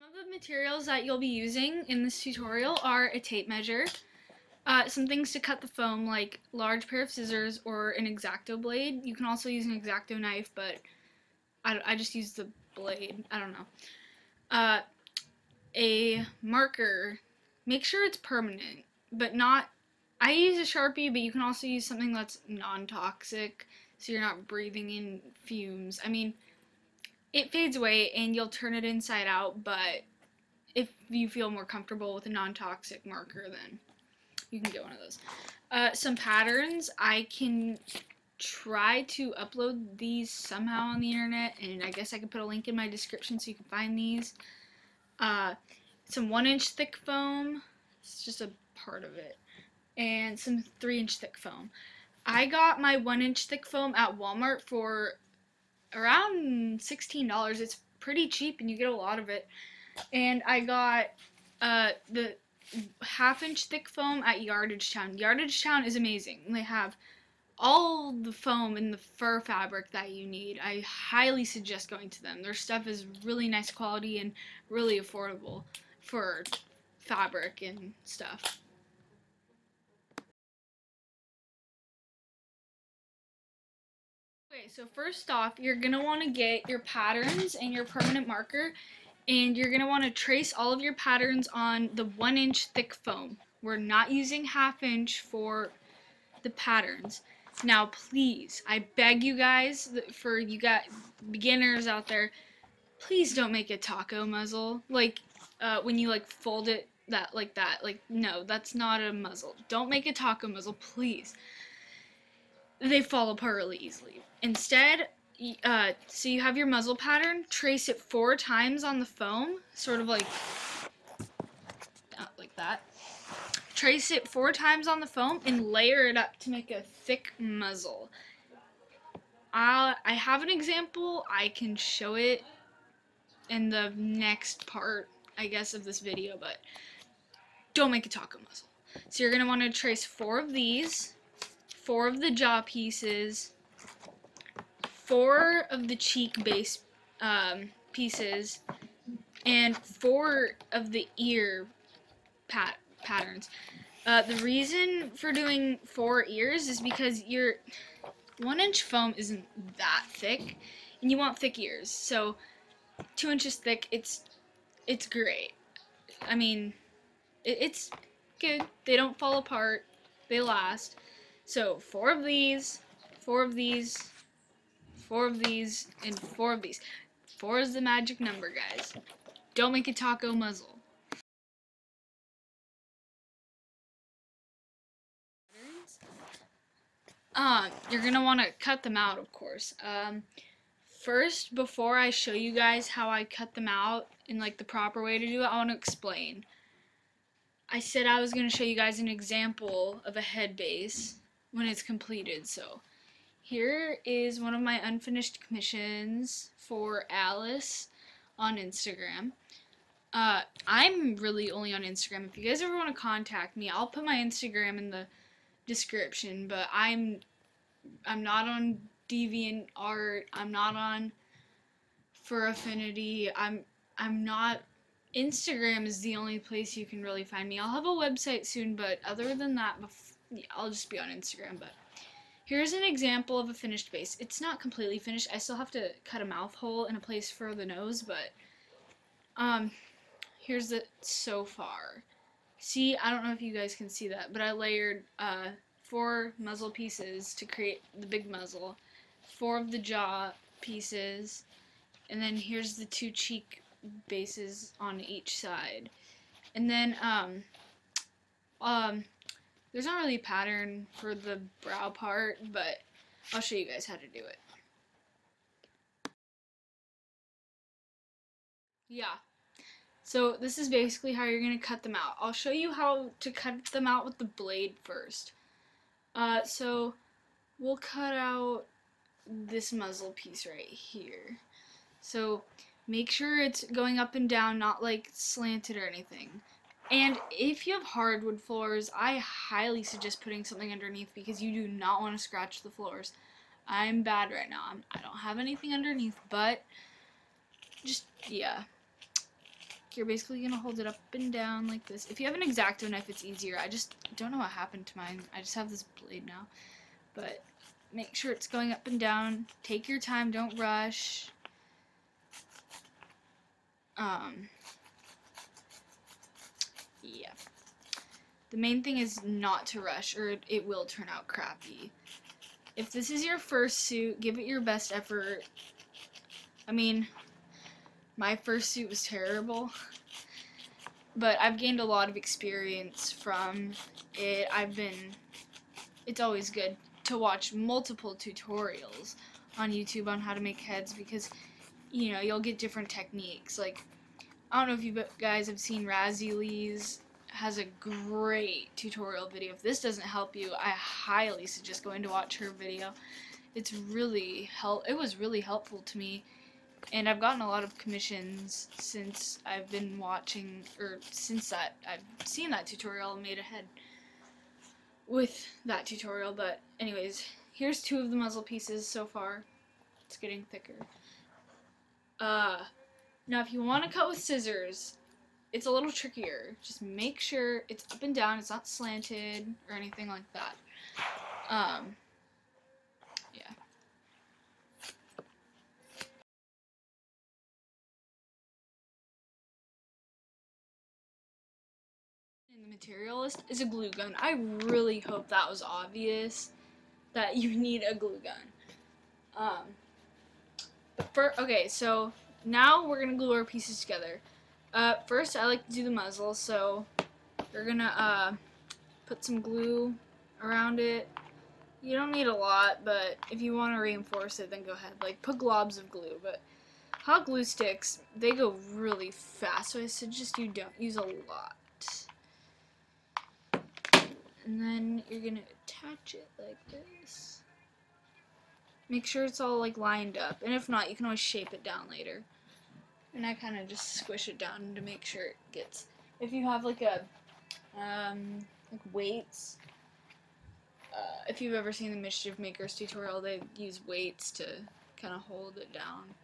of the materials that you'll be using in this tutorial are a tape measure, some things to cut the foam like large pair of scissors or an X-Acto blade. You can also use an X-Acto knife, but I just use the blade. I don't know. A marker. Make sure it's permanent, but not. I use a Sharpie, but you can also use something that's non-toxic, so you're not breathing in fumes. I mean, it fades away and you'll turn it inside out, but if you feel more comfortable with a non-toxic marker, then you can get one of those. Some patterns. I can try to upload these somehow on the internet, and I guess I could put a link in my description so you can find these. Some 1-inch thick foam. It's just a part of it. And some 3-inch thick foam. I got my 1-inch thick foam at Walmart for around $16. It's pretty cheap and you get a lot of it. And I got the 1/2-inch thick foam at Yardage Town. Yardage Town is amazing. They have all the foam and the fur fabric that you need. I highly suggest going to them. Their stuff is really nice quality and really affordable for fabric and stuff. Okay, so first off, you're going to want to get your patterns and your permanent marker, and you're going to want to trace all of your patterns on the 1-inch thick foam. We're not using 1/2-inch for the patterns. Now, please, I beg you guys, for you got beginners out there, please don't make a taco muzzle. Like, when you, like, fold it like that. Like, no, that's not a muzzle. Don't make a taco muzzle, please. They fall apart really easily. Instead, so you have your muzzle pattern, trace it 4 times on the foam, sort of like that. Trace it 4 times on the foam and layer it up to make a thick muzzle. I have an example. I can show it in the next part, I guess, of this video, but don't make a taco muzzle. So you're going to want to trace 4 of these, 4 of the jaw pieces, 4 of the cheek base pieces, and 4 of the ear patterns. The reason for doing 4 ears is because your 1-inch foam isn't that thick, and you want thick ears. So 2 inches thick, it's great. I mean, it's good. They don't fall apart. They last. So 4 of these, 4 of these, 4 of these, and 4 of these. 4 is the magic number, guys. Don't make a taco muzzle. You're gonna want to cut them out, of course. First, before I show you guys how I cut them out in like the proper way to do it, I want to explain. I said I was gonna show you guys an example of a head base when it's completed. So here is one of my unfinished commissions for Alice on Instagram. I'm really only on Instagram. If you guys ever want to contact me, I'll put my Instagram in the description, but I'm not on DeviantArt. I'm not on Fur Affinity. I'm not. Instagram is the only place you can really find me. I'll have a website soon, but other than that, yeah, I'll just be on Instagram. But here's an example of a finished base. It's not completely finished. I still have to cut a mouth hole and a place for the nose, but here's it so far. See, I don't know if you guys can see that, but I layered 4 muzzle pieces to create the big muzzle, 4 of the jaw pieces, and then here's the 2 cheek bases on each side. And then there's not really a pattern for the brow part, but I'll show you guys how to do it. Yeah. So this is basically how you're going to cut them out. I'll show you how to cut them out with the blade first. So we'll cut out this muzzle piece right here. So make sure it's going up and down, not like slanted or anything. And if you have hardwood floors, I highly suggest putting something underneath because you do not want to scratch the floors. I'm bad right now. I don't have anything underneath, but just, yeah. you're basically going to hold it up and down like this. If you have an X-Acto knife, it's easier. I just don't know what happened to mine. I just have this blade now. But make sure it's going up and down. Take your time. Don't rush. Yeah. The main thing is not to rush, or it will turn out crappy. If this is your first suit, give it your best effort. I mean, my first suit was terrible, but I've gained a lot of experience from it. It's always good to watch multiple tutorials on YouTube on how to make heads, because, you know, you'll get different techniques. Like, I don't know if you guys have seen Razzie Lee's has a great tutorial video. If this doesn't help you, I highly suggest going to watch her video. It was really helpful to me, and I've gotten a lot of commissions since I've been watching, or since I've seen that tutorial and made a head with that tutorial. But anyways, here's 2 of the muzzle pieces so far. It's getting thicker. Now if you want to cut with scissors, it's a little trickier. Just make sure it's up and down, it's not slanted or anything like that. Yeah. In the material list is a glue gun. I really hope that was obvious that you need a glue gun. Okay, so now we're gonna glue our pieces together. First, I like to do the muzzle, so you're gonna put some glue around it. You don't need a lot, but if you want to reinforce it, then go ahead. Like, put globs of glue, but hot glue sticks, they go really fast, so I suggest you don't use a lot. And then you're gonna attach it like this. Make sure it's all like lined up, and if not, you can always shape it down later. And I kind of just squish it down to make sure it gets. If you have like a like weights, if you've ever seen the Mischief Makers tutorial, they use weights to kind of hold it down.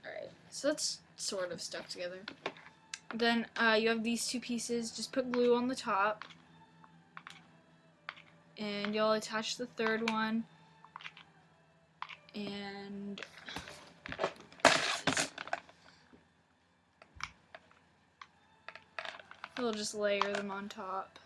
Alright, so that's sort of stuck together. Then you have these 2 pieces. Just put glue on the top, and you'll attach the 3rd one, and we'll just layer them on top.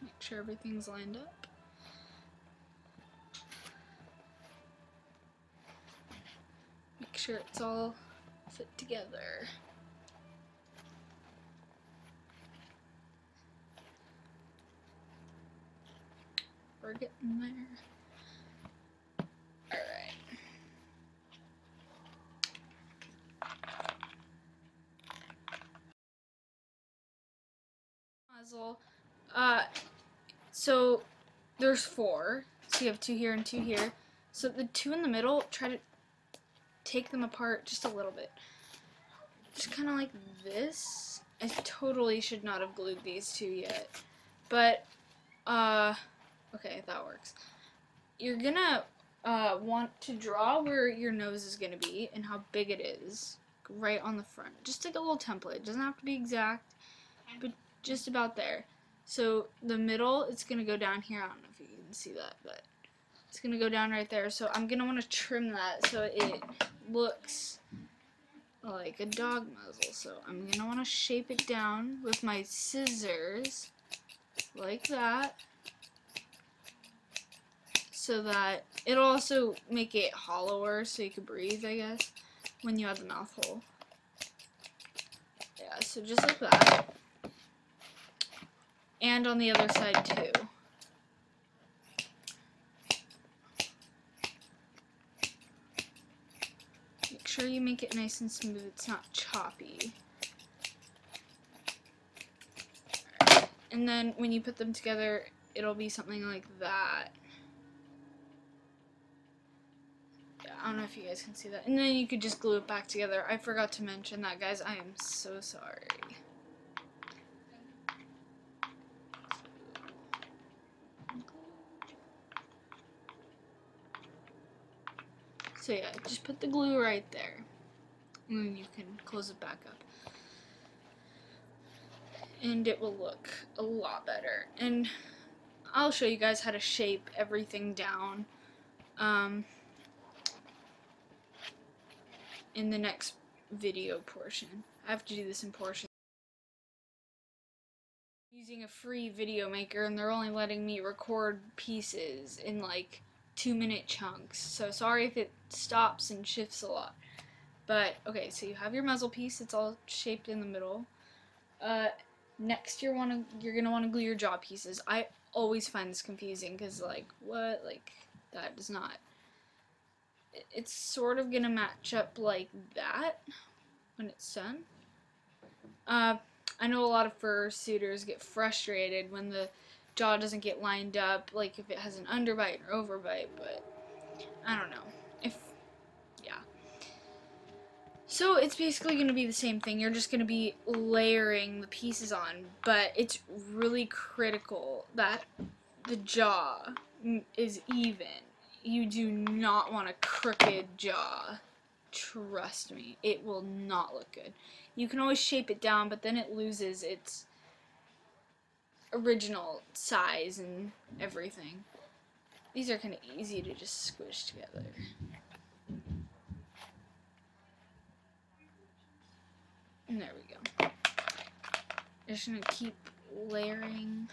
Make sure everything's lined up. Make sure it's all fit together. We're getting there. Alright. Muzzle. So there's 4. So you have 2 here and 2 here. So the 2 in the middle, try to take them apart just a little bit. Just kind of like this. I totally should not have glued these 2 yet. But, okay, that works. You're gonna want to draw where your nose is gonna be and how big it is right on the front. Just like a little template. It doesn't have to be exact, but just about there. So the middle, it's gonna go down here. I don't know if you can see that, but it's gonna go down right there. So I'm gonna want to trim that so it looks like a dog muzzle. So I'm gonna want to shape it down with my scissors like that, so that it'll also make it hollower so you can breathe, I guess, when you have the mouth hole. Yeah, so just like that. And on the other side too. Make sure you make it nice and smooth, it's not choppy. Right. And then when you put them together, it'll be something like that. Yeah, I don't know if you guys can see that. And then you could just glue it back together. I forgot to mention that, guys. I am so sorry. So yeah, just put the glue right there. And then you can close it back up. And it will look a lot better. And I'll show you guys how to shape everything down in the next video portion. I have to do this in portions. I'm using a free video maker, and they're only letting me record pieces in like 2-minute chunks. So sorry if it stops and shifts a lot. But okay, so you have your muzzle piece. It's all shaped in the middle. Next you're gonna want to glue your jaw pieces. I always find this confusing because like what, like that does not. It's sort of gonna match up like that when it's done. I know a lot of fursuiters get frustrated when the jaw doesn't get lined up, like if it has an underbite or overbite, but I don't know. Yeah. So it's basically going to be the same thing. You're just going to be layering the pieces on, but it's really critical that the jaw is even. You do not want a crooked jaw. Trust me, it will not look good. You can always shape it down, but then it loses its original size and everything. These are kind of easy to just squish together. And there we go. Just gonna keep layering.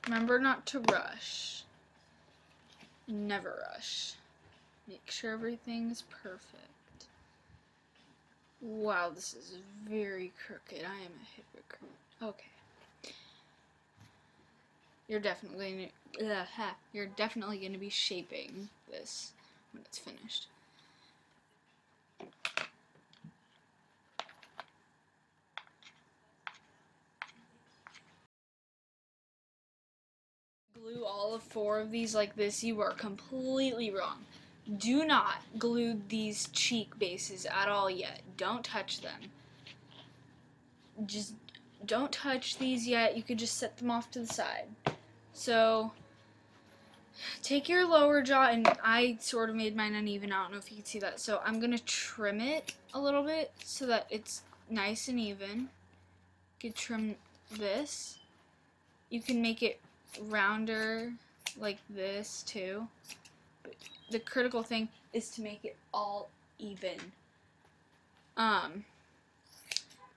Remember not to rush. Never rush. Make sure everything's perfect. Wow, this is very crooked. I am a hypocrite. Okay. You're definitely going to be shaping this when it's finished. Glue all of 4 of these like this, you are completely wrong. Do not glue these cheek bases at all yet. Don't touch them. Just don't touch these yet. You could just set them off to the side. So take your lower jaw, and I sort of made mine uneven. I don't know if you can see that. So I'm going to trim it a little bit so that it's nice and even. You could trim this. You can make it rounder like this too. But the critical thing is to make it all even.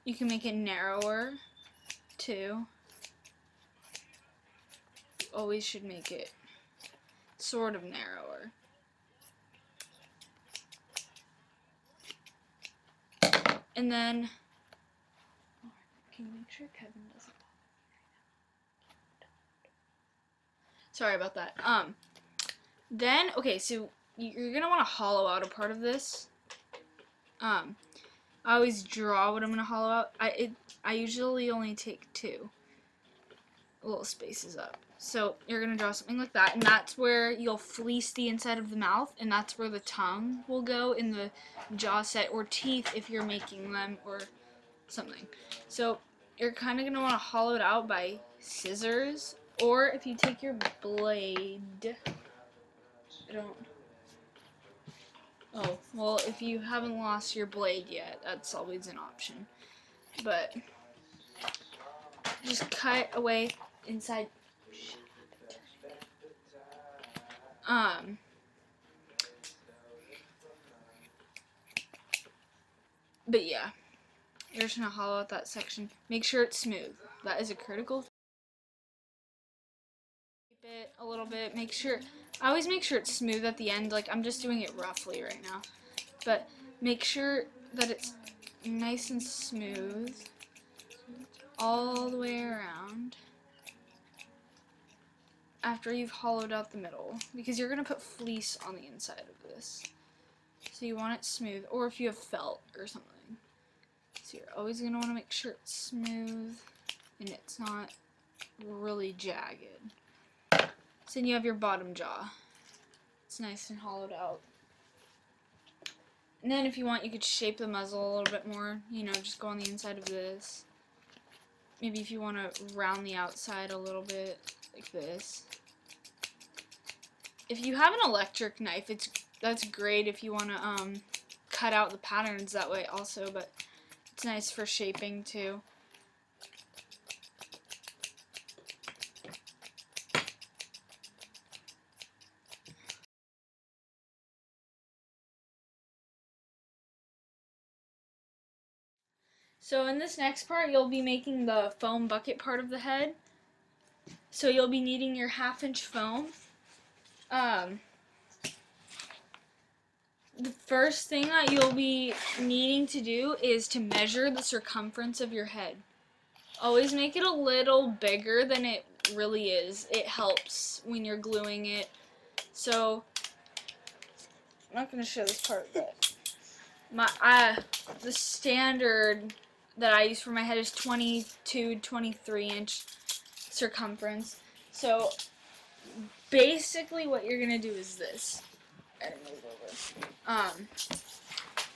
You can make it narrower too. You always should make it sort of narrower. And then, can you make sure Kevin doesn't? Sorry about that. Then, okay, so you're gonna want to hollow out a part of this. I always draw what I'm gonna hollow out. I usually only take 2 little spaces up. So you're gonna draw something like that, and that's where you'll fleece the inside of the mouth, and that's where the tongue will go in the jaw set, or teeth if you're making them, or something. So you're kind of gonna want to hollow it out by scissors, or if you take your blade. Oh, well, if you haven't lost your blade yet, that's always an option. But just cut away inside. But yeah, you're just gonna hollow out that section. Make sure it's smooth. That is a critical thing. Keep it a little bit. I always make sure it's smooth at the end. Like, I'm just doing it roughly right now. But make sure that it's nice and smooth all the way around after you've hollowed out the middle, because you're going to put fleece on the inside of this. So you want it smooth, or if you have felt or something. So you're always going to want to make sure it's smooth and it's not really jagged. So then you have your bottom jaw. It's nice and hollowed out. And then if you want, you could shape the muzzle a little bit more. You know, just go on the inside of this. Maybe if you want to round the outside a little bit, like this. If you have an electric knife, that's great if you want to cut out the patterns that way also, but it's nice for shaping too. So in this next part, you'll be making the foam bucket part of the head. So you'll be needing your 1/2-inch foam. The first thing that you'll be needing to do is to measure the circumference of your head. Always make it a little bigger than it really is. It helps when you're gluing it. So, I'm not going to show this part, but the standard that I use for my head is 22, 23-inch circumference. So, basically what you're going to do is this. I don't move over.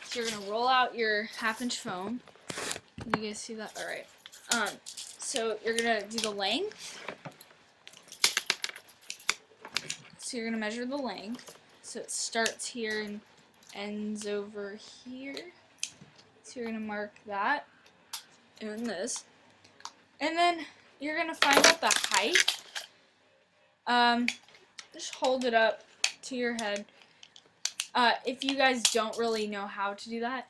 So you're going to roll out your 1/2-inch foam. Can you guys see that? Alright. So you're going to do the length. So you're going to measure the length. So it starts here and ends over here. So you're going to mark that and this. And then you're going to find out the height. Just hold it up to your head. If you guys don't really know how to do that,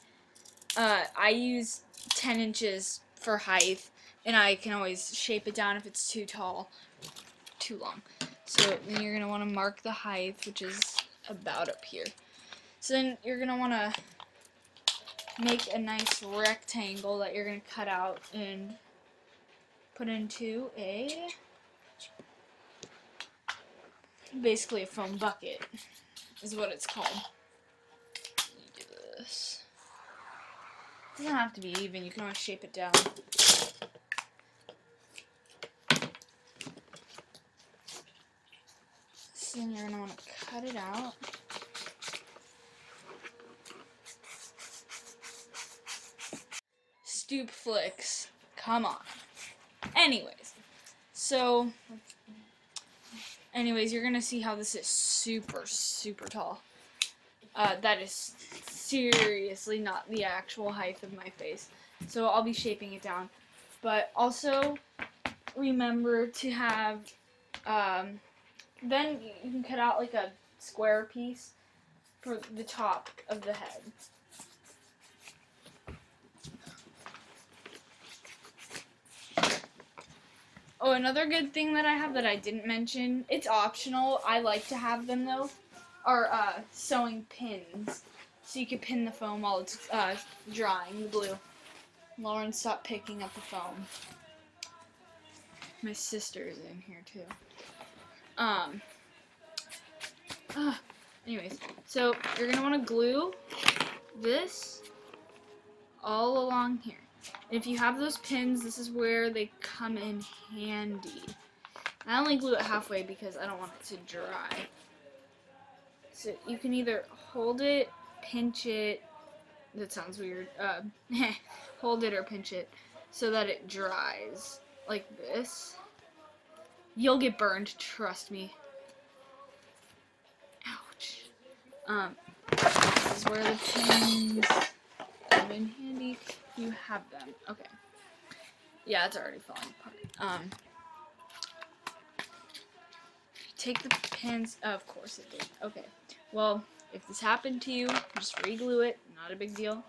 I use 10 inches for height, and I can always shape it down if it's too tall, too long. So then you're going to want to mark the height, which is about up here. So then you're going to want to make a nice rectangle that you're going to cut out and put into basically a foam bucket is what it's called. You do this. It doesn't have to be even, you can always shape it down. So then you're going to want to cut it out. Stoop flicks. Come on. Anyways, you're going to see how this is super, super tall. That is seriously not the actual height of my face. So I'll be shaping it down. But also, remember to have, then you can cut out like a square piece for the top of the head. Oh, another good thing that I have that I didn't mention, it's optional, I like to have them though, are sewing pins. So you can pin the foam while it's drying, the glue. Lauren, stop picking up the foam. My sister's in here too. Anyways, so you're going to want to glue this all along here. And if you have those pins, this is where they come in handy. I only glue it halfway because I don't want it to dry. So you can either hold it, pinch it, that sounds weird, hold it or pinch it so that it dries like this. You'll get burned, trust me. Ouch. This is where the pins come in handy. You have them. Okay. Yeah, it's already falling apart. Take the pins. Of course it did. Okay. Well, if this happened to you, just re-glue it. Not a big deal.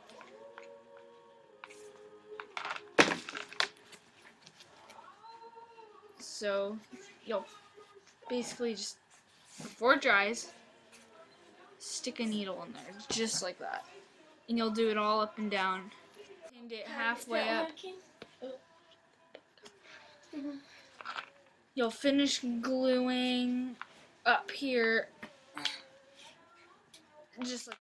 So, you'll basically just, before it dries, stick a needle in there, just like that. And you'll do it all up and down. Pinned it halfway up. You'll finish gluing up here, just like